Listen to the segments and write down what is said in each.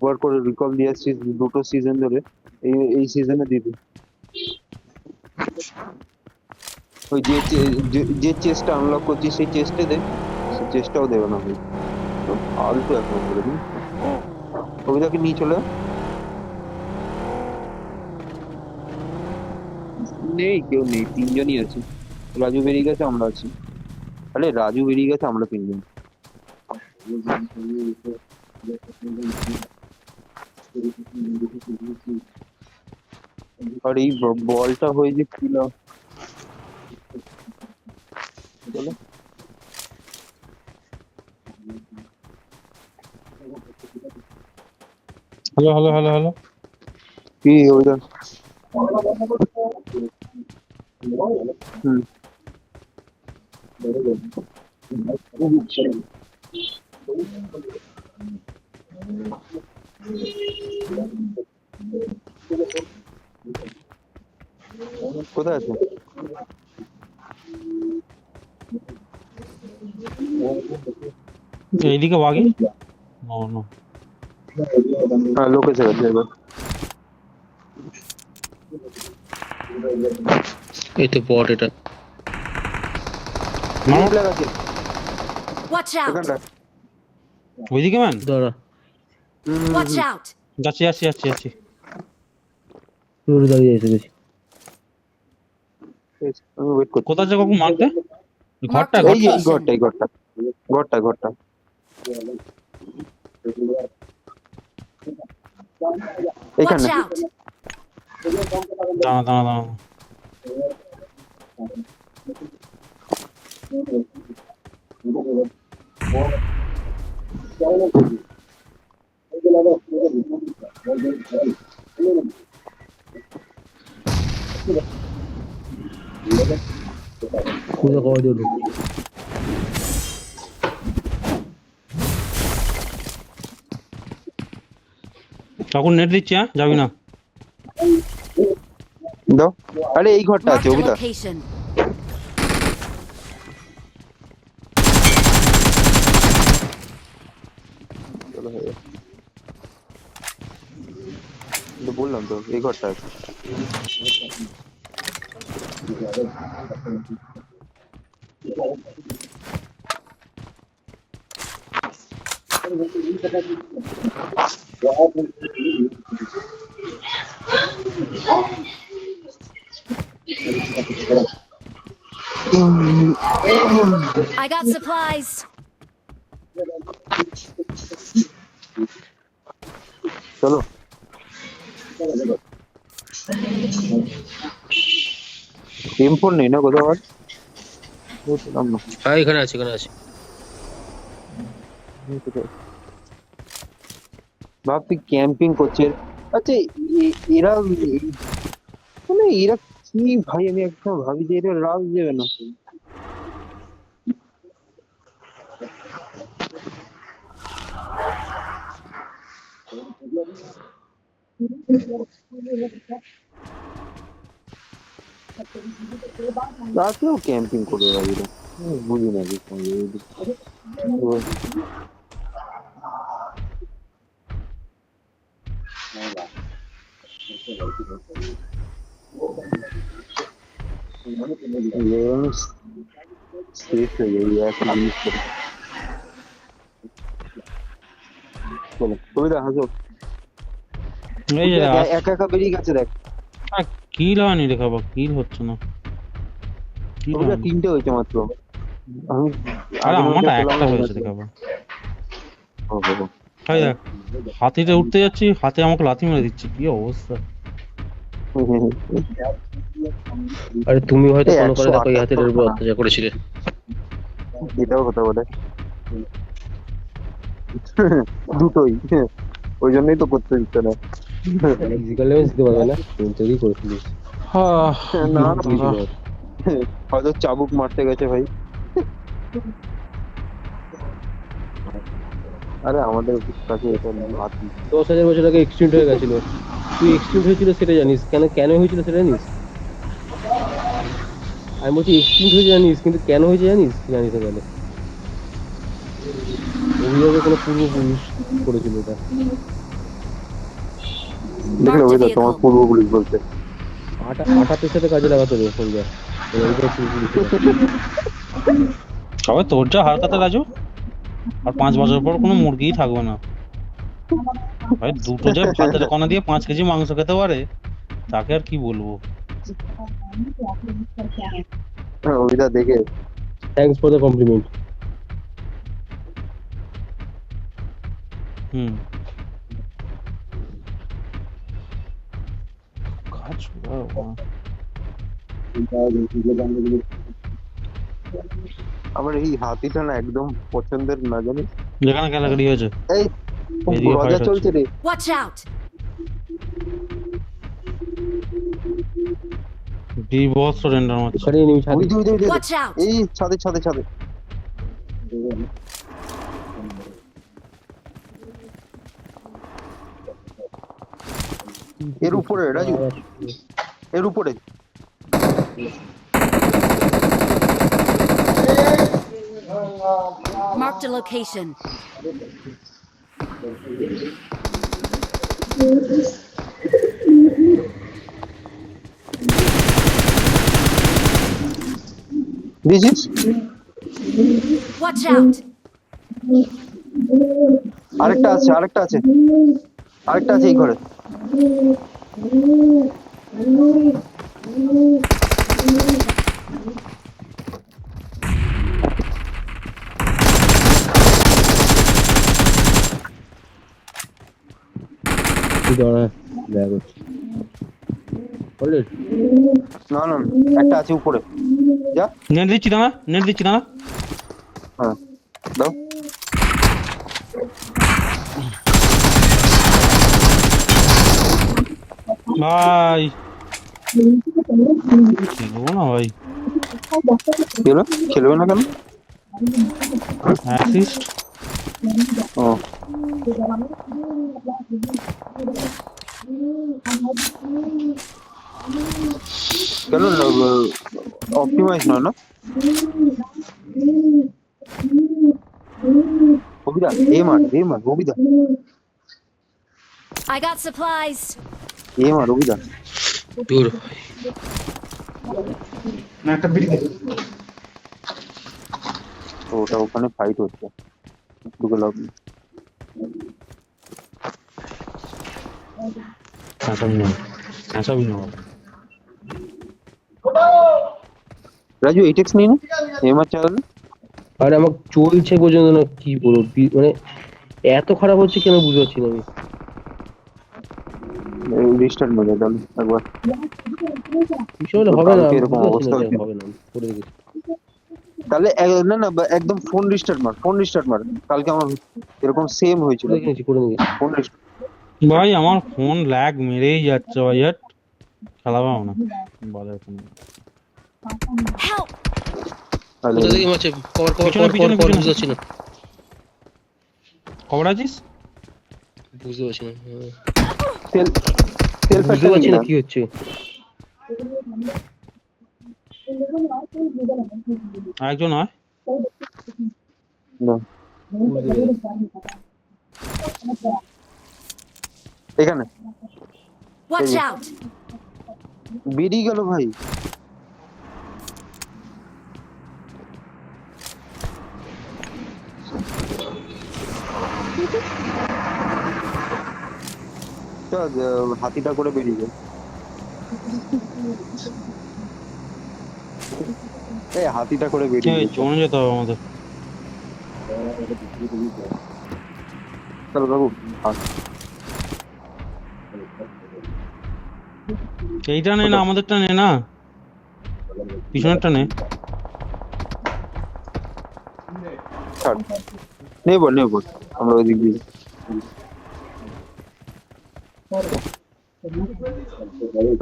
বার করে রিকল দিয়ে আসছি দুটো সিজন ধরে, এই সিজনে দিবি। ওই যে চেস্টটা আনলক করছি সেই চেস্টে দে, সেই চেস্টটাও দেবে না ভাই, ফালতু এক নম্বরে। কবিতাকে নিয়ে চলে আয়। নেই, কেউ নেই, তিনজনই আছে। রাজু বেরিয়ে গেছে, আমরা আছি। আরে রাজু বেরিয়ে গেছে, আমরা তিনজন। আর এই বলটা হয়ে যে ছিল, চলো। Hello hello hello hello. কি ওইটা? হুম। কোথায় আছে? এইদিকে বাগি। No no. হ্যাঁ, লোক এসে গেছে এবার। এই তো বট এটা। মারো। ফ্ল্যাগ আছে Watch out! এখানটা। ওইদিকে ম্যান। দাঁড়া, Watch out! যাচ্ছি যাচ্ছি যাচ্ছি যাচ্ছি। তুই দাঁড়িয়ে আছে বেশি। আমি ওয়েট করছি। কোথা থেকে কাকু মারতে? ঘরটা এই যে ঘরটা। এই ঘরটা, ঘরটা Watch এখানে। out! দাঁড়া দাঁড়া দাঁড়া। কোথা কওয়া দিল? কাকু নেট দিচ্ছি, হ্যাঁ যাবি না। দাও। আরে এই ঘরটা আছে Marked a অভিদা। location. চলো হয়ে গেছে। তো বললাম তো এই ঘরটা আছে। I got supplies. চলো। M4 নেই না কোথাও আর? বুঝলাম না। হ্যাঁ এখানে আছে, এখানে আছে। ভাব তুই ক্যাম্পিং করছিস। আচ্ছা, এরা মানে এরা কি ভাই, আমি একটা ভাবি যে এরা রাজ দেবে না। রাতেও ক্যাম্পিং করে এরা, বুঝি না কিছু। শেষ হয়ে যাবে এক জিনিস করে। চলো কবিতা হাসো। এই যে একা একা বেরিয়ে গেছে দেখ। কিল হয়নি রে খাবার, কিল হচ্ছে না। কিল কবিতা হয়নি। 3টে হয়েছে মাত্র। আমি আরে আগের মধ্যে আমারটা পেলাম একটা না হয়েছে রে খাবার। ও বাবা। তাই দেখ, হাতিতে উঠতে যাচ্ছি, হাতে আমাকে লাথি মেরে দিচ্ছে, কি অবস্থা। আরে তুমি হয়তো এই কোনো কালে দেখো এই 178 হাতিটার উপর অত্যাচার করেছিলে। এটাও কথা বলে দুটোই, ওই জন্যই তো করতে দিচ্ছে না। ফিজিক্যাল ড্যামেজ দিতে পারবে না, সেঞ্চুরি করে ফেলিস। না না, হয়তো চাবুক মারতে গেছে ভাই। আরে আমাদের কাছে এটা হাতি। 10,000 বছর আগে এক্সটিংক্ট হয়ে গেছিল। তুই এক্সটিংক্ট হয়েছিল সেটা জানিস, কেন কেন হয়েছিল সেটা জানিস? আমি বলছি এক্সটিংক্ট হয়েছে জানিস, কিন্তু কেন হয়েছে জানিস? জানিস না কেন? অভিযোগের কোনো পূর্বপুরুষ করেছিল এটা। দেখলে Marked a ওই তো তোমার vehicle. পূর্বপুরুষ বলতে। আটাতের সাথে কাজে লাগাতে হবে সন্ধ্যা। এইটা সবাই তোর যা হারকাতে রাজু, আর 5 বছর পর কোনো মুরগিই থাকবে না ভাই। দুটো যে ভাতের কণা দিয়ে 5 কেজি মাংস খেতে পারে, তাকে আর কি বলবো। ওইটা দেখে থ্যাঙ্কস ফর দ্য কমপ্লিমেন্ট। হুম। কাজ আমার এই হাতিটা না একদম পছন্দের না, জানিস? যেখানে খেলাকাটি হয়েছে এই এদিকে রজা ফাইট চলছে হচ্ছে। রে। Watch out! বিভৎস রেন্ডার মারছে। ওখানে এনিমি ছাড়ি। ওই যে, ওই যে, ওই যে, Watch out! এই ছাদে ছাদে ছাদে। এর উপরে রাজু, এর উপরে। Marked a location. দিছিস? Watch out! আরেকটা আছে, আরেকটা আছে, আরেকটা আছে এই ঘরে। কি দাঁড়া দেখা করছি। অলরেড না না না, একটা আছে উপরে। যা, নেট দিচ্ছি দাঁড়া, নেট দিচ্ছি দাঁড়া। হ্যাঁ দাও। ভাই খেলবো না ভাই। কি হলো? খেলবে না কেন? অ্যাসিস্ট ও কেন অপটিমাইজ নয় না? কবিতা এ মার কবিতা, I got supplies. এ মার কবিতা। দূর ওটা ওখানে ফাইট হচ্ছে, ঢুকে লাভ নেই। রাজু এইটেক্স নিয়ে না, এমআর চালালে। আর আমার চলছে পর্যন্ত না, কি বলবো মানে এত খারাপ হচ্ছে কেন বুঝতে পারছি না আমি। রিস্টার্ট মেরে তাহলে একবার। কিছু হলে হবে না, কালকে আমি এরকম বুঝতে অবস্থা পারছি না, হচ্ছে। হবে না, আমি করে দেখেছি। তাহলে না না একদম ফোন রিস্টার্ট মার, ফোন রিস্টার্ট মার। কালকে আমার এরকম সেম হয়েছিল, করে দেখেছি, করে দেখেছি। Phone restart. ভাই আমার ফোন ল্যাগ মেরেই যাচ্ছে ভাই। হাট খেলাবাও না বলে ফোন। Help! কোথা থেকে মারছে? কভার কভার পিছনে, কভার কভার পিছনে, কভার পিছনে। বুঝতে পারছি না, খবর আছিস? বুঝতে পারছি না। সেলফ বুঝতে পারছি না কি হচ্ছে। আরেকজন হয় না বুঝতে পেরেছি। এখানে Watch out! বেরিয়ে গেল ভাই। হাতিটা করে বেরিয়ে গেল। এই হাতিটা করে বেরিয়ে গেল। জোনে যেতে হবে আমাদের। চলো বাবু, এইটা নে না, আমাদেরটা নে না, পিছনেরটা নে। ছাড়, নেবো আমরা ওই দিক দিয়ে।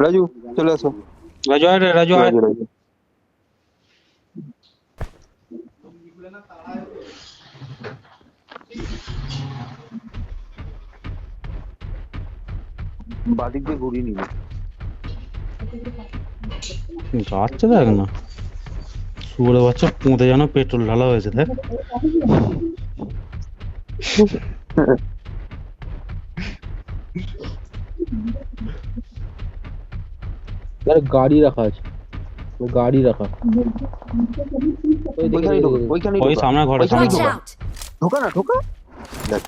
রাজু চলে আসো। রাজু আয় রে, রাজু আয়। রাজু বাদিক দিয়ে ঘুরিয়ে নিবে। যাচ্ছে দেখ না, শুয়োরে বাচ্চা পুঁতে যেন পেট্রোল ঢালা হয়েছে দেখ। আরে গাড়ি রাখা আছে, গাড়ি রাখা। ওই দিকে, ওইখানে ঢোকা, ওই দিকে। ওইখানে ওই ঢোকা, সামনে ঘরে, ওইখানেই সামনে Watch ঢোকা। ঘরে। out! ঢোকা না, ঢোকা। দেখ দেখ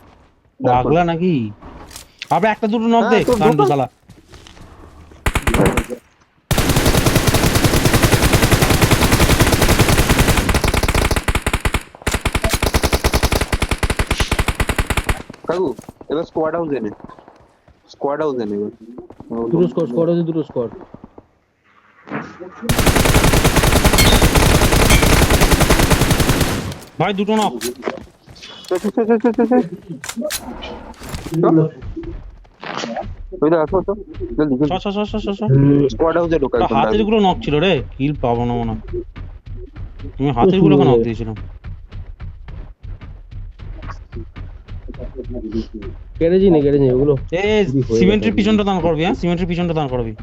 বল। পাগলা নাকি? আবে একটা দুটো নক হ্যাঁ, দে তোর কান্ডু ঢোকা। শালা। কাকু এবার স্কোয়াড হাউস এনে, স্কোয়াড হাউস এনে এবার। দুটো স্কোর, স্কোর আছে দুটো স্কোর। ভাই দুটো নক। চল, চল, চল, চল, চল, চল। চল। ওই দেখ, আসো, আসো। জলদি, চ জলদি। চ চ চ চ চ। স্কোয়াড হাউসে ঢোকা ওটা একদম হাতের direct। গুলো নক ছিল রে, কিল পাবো না মনে হয়। আমি হাতের গুলোকে নক দিয়েছিলাম। কেটেছি না, কেটেছি ওগুলো। এ চুরি হয়ে সিমেন্টের গেছে। পিছনটা দান করবি, হ্যাঁ সিমেন্টের পিছনটা দান করবি।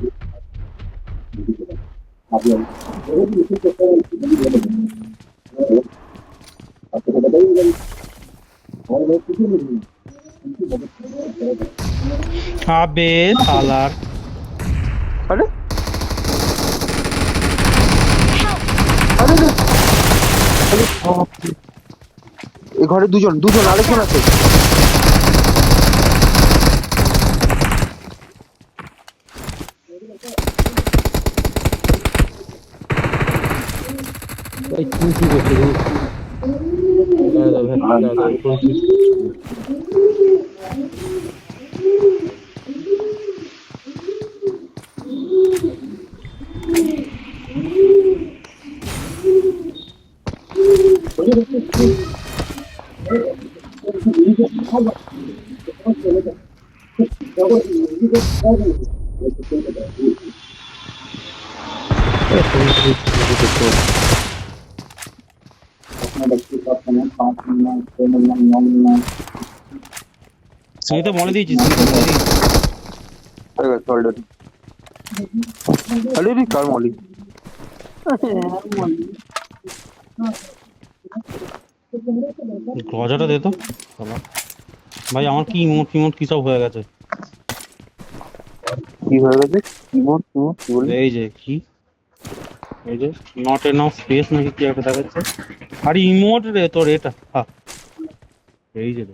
আবে শালার। আরে Help! আরে রে। আরে বাপ রে। এই ঘরে দুজন, দুজন, আরেকজন আছে। ওই কি করছে রে? দাঁড়া, দাঁড়া, দাঁড়া, দাঁড়া, কোন কি? তুই তো বলে দিয়েছিস, তুই তো বলে দিয়েছিস। হয়ে গেছে অলরেডি। আরে রে, কার মলি? গজাটা দে তো শালা। ভাই আমার কি ইমোট ফিমোট কি সব হয়ে গেছে। কি হয়ে গেছে? কিবোর্ড, কিবোর্ড, কি বললি? এই যে কি, এই যে নট এনাফ স্পেস নাকি কি একটা দেখাচ্ছে। আরে ইমোট রে তোর এটা, হ্যাঁ এই যে রে।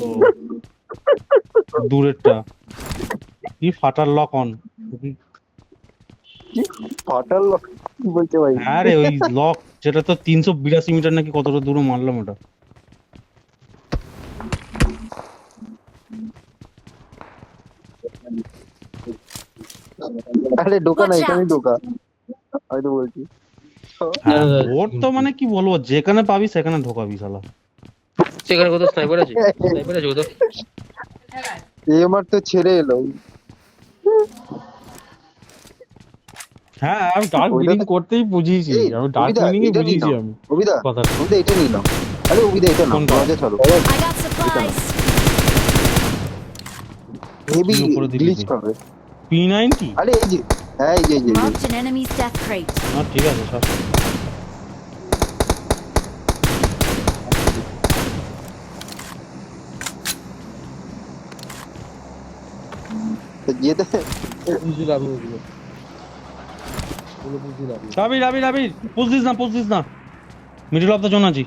ও দূরেরটা কি ফাটার লক অন। Fatal lock? কি বলছে ভাই? হ্যাঁ রে ওই লক যেটা তো 382 মিটার নাকি কতটা দূরে মারলাম ওটা। আরে ঢোকা না, Watch এখানেই out! ঢোকা। হয়তো বলছি। হ্যাঁ ওর তো মানে কি বলবো, যেখানে পাবি সেখানে ঢোকাবি শালা। সেখানে কোথাও স্নাইপার আছে? স্নাইপার আছে কোথাও? এমার তো ছেড়ে এলো। হ্যাঁ আমি ডার্ক ওইটা বিডিং তো- করতেই বুঝিয়েছি, এই, আমি ডার্ক অভিদা, বিডিং এ এটা নিয়ে বুঝিয়েছি নাও। আমি অভিদা, কথাটা। অভিদা, এটা নিলাম। আরে অভিদা, এটা না, কোনটা? দরজা ছাড়ো। I got supplies! হেভি কি উপরে দিলি গ্লিচ তুই? খাবে। P90? আরে এই যে, হ্যাঁ এই যে, এই যে, এই যে। Marked an enemy's death crate. না ঠিক আছে সব। তো যেতে বুঝলাম ওগুলো। ওগুলো বুঝলাম। রাবির রাবির রাবির পুশ দিস না, পুশ দিস না, মিডল অফ দ্য জোন আছি।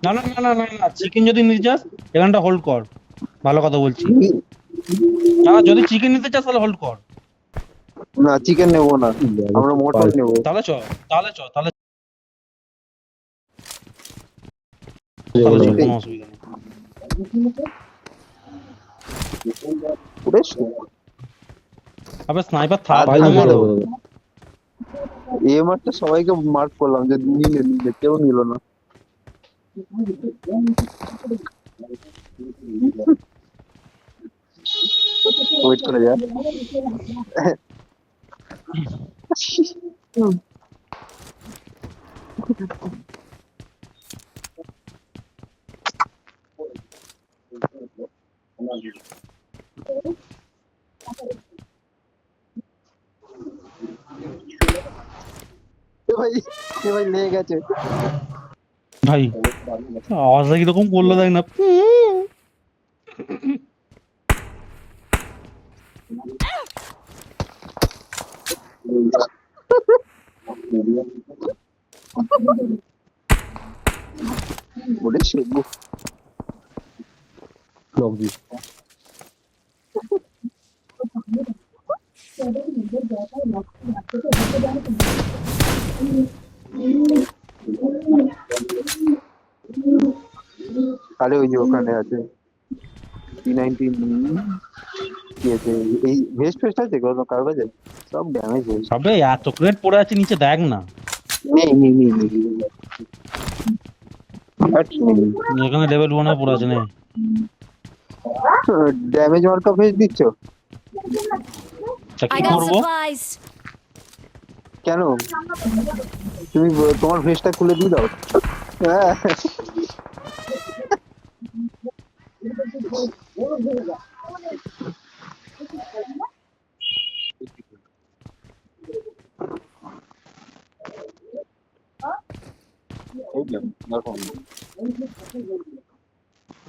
না না না না না না, চিকেন যদি নিতে চাস এখানটা হোল্ড কর, ভালো কথা বলছি। না যদি চিকেন নিতে চাস তাহলে হোল্ড কর। না, চিকেন নেবো না, আমরা মটন নেবো। তাহলে চ, তাহলে চ, তাহলে ওইটাই। কোনো অসুবিধা নেই। পুরো সুখ। আবে স্নাইপার থাক আর পাইনি আমার- তো। এমারটা সবাইকে মার্ক করলাম যে নিলে নিলে, কেউ নিল না। ওয়েট করে যা। এ ভাই লেগে গেছে। ভাই আওয়াজটা কিরকম করলো দেখ না। ওরে শেখবো। Knock this. আরে ওই যে ওখানে আছে P90 কি আছে, এই ভেস্ট ফেস্ট আছে কোনো কারো কাছে? সব ড্যামেজ হয়েছে। সবে এত ক্রেট পড়ে আছে নিচে, দেখ না। নেই নেই নেই নেই এখানে লেভেল 1 এ পড়ে আছে নে। ড্যামেজ মার্কা ভেস্ট দিচ্ছ তা I কি got করবো? supplies. কেন? তুমি তোমার ভেস্টটা খুলে দিয়ে দাও। হ্যাঁ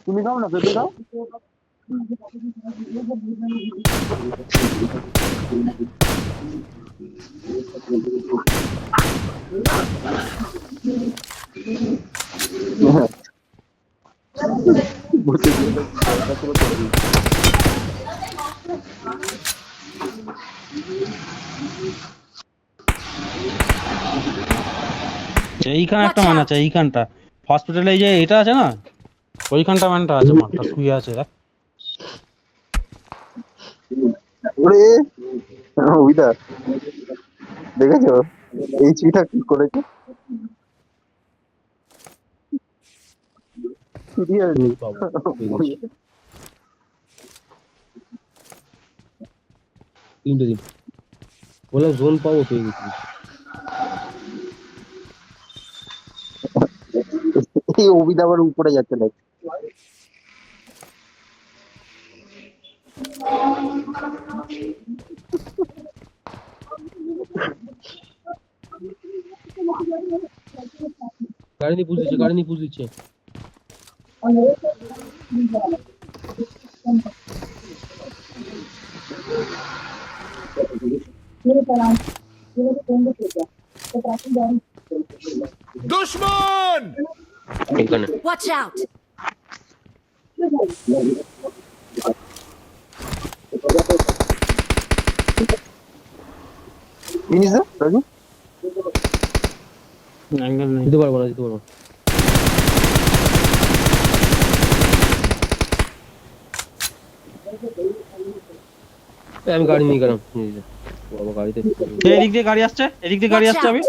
তুমি দাও না, পেঁপে দাও। এইখানে একটা মান আছে, এইখানটা হসপিটালে যে এটা আছে না, ওইখানটা ম্যানটা আছে, মাঠটা শুয়ে আছে দেখ। ওরে ওইটা দেখেছো এই চিটা কি করেছে? Seriously? তিনটে দিন বললাম জোন পাবো, পেয়ে গেছি। এই অভিদা আবার উপরে যাচ্ছে না। গাড়ি নিয়ে পুষ দিচ্ছে, গাড়ি নিয়ে পুষ দিচ্ছে। দুশমন এখানে Watch out. জিনিস দা রাজু, অ্যাঙ্গেল নেই। দিতে পারবো না, দিতে পারবো না। আমি গাড়ি নিয়ে গেলাম, বাবা গাড়িতে এদিক দিয়ে গাড়ি আসছে, এদিক দিয়ে গাড়ি Watch আসছে। আমি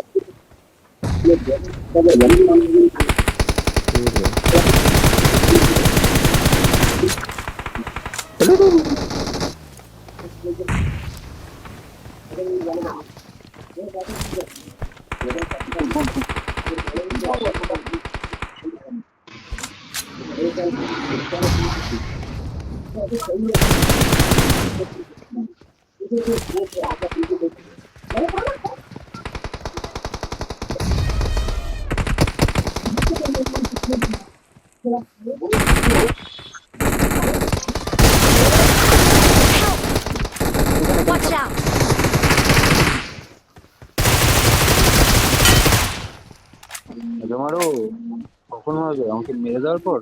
out. Help. Watch out. মারো, কখন মারবে আমাকে মেরে দেওয়ার পর?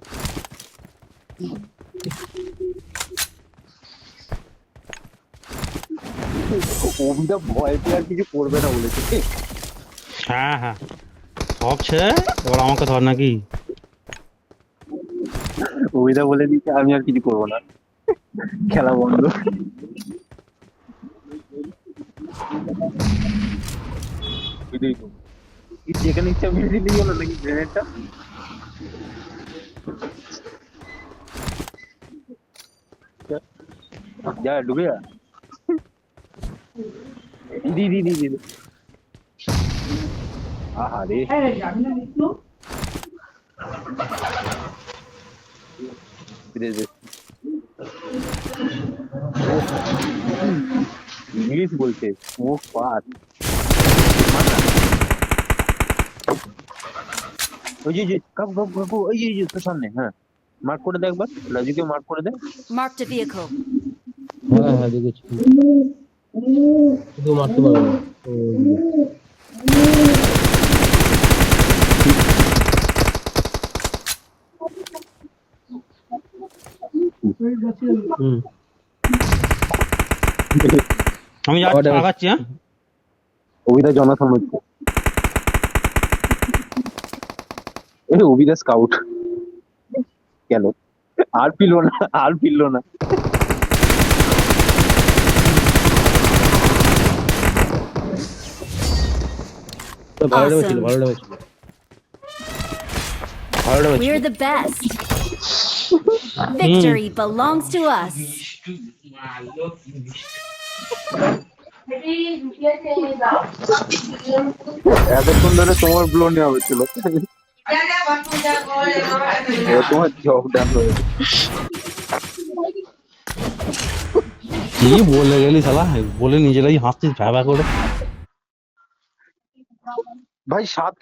অভিদা ভয় পেয়ে আর কিছু করবে না বলেছে। হ্যাঁ হ্যাঁ, সব ছেড়ে এবার আমাকে ধর নাকি। অভিদা বলে দিচ্ছে আমি আর কিছু করবো না, খেলা বন্ধ। যেখানে ইচ্ছা মেরে দিলেই হলো নাকি গ্রেনেডটা? যা ডুবে যা, দি দি দি দি। আহা রে ইংলিশ বলছে মুখ পাত। ওই যে কাকু কাকু কাকু ওই যে তোর সামনে, হ্যাঁ মার্ক করে দে একবার, রাজুকে মার্ক করে দে। Marked a vehicle. হ্যাঁ হ্যাঁ দেখেছি, শুধু মারতে পারবো না। হুম। আমি আগাচ্ছি, হ্যাঁ। অভিদা জনাথন হচ্ছে, অভিদা স্কাউট কেন আর ফিরলো না, আর ফিরলো না। ভালো ড্যামেজ ছিল, ভালো ড্যামেজ ছিল, ভালো ড্যামেজ ছিল। We're the best. Victory belongs to us. এতক্ষণ ধরে তোমার ব্লো নেওয়া হচ্ছিল, তোমার জব ডান হয়ে গেছে। কি বলে গেলি শালা, বলে নিজেরাই হাসছিস ভ্যাবা করে। ভাই 7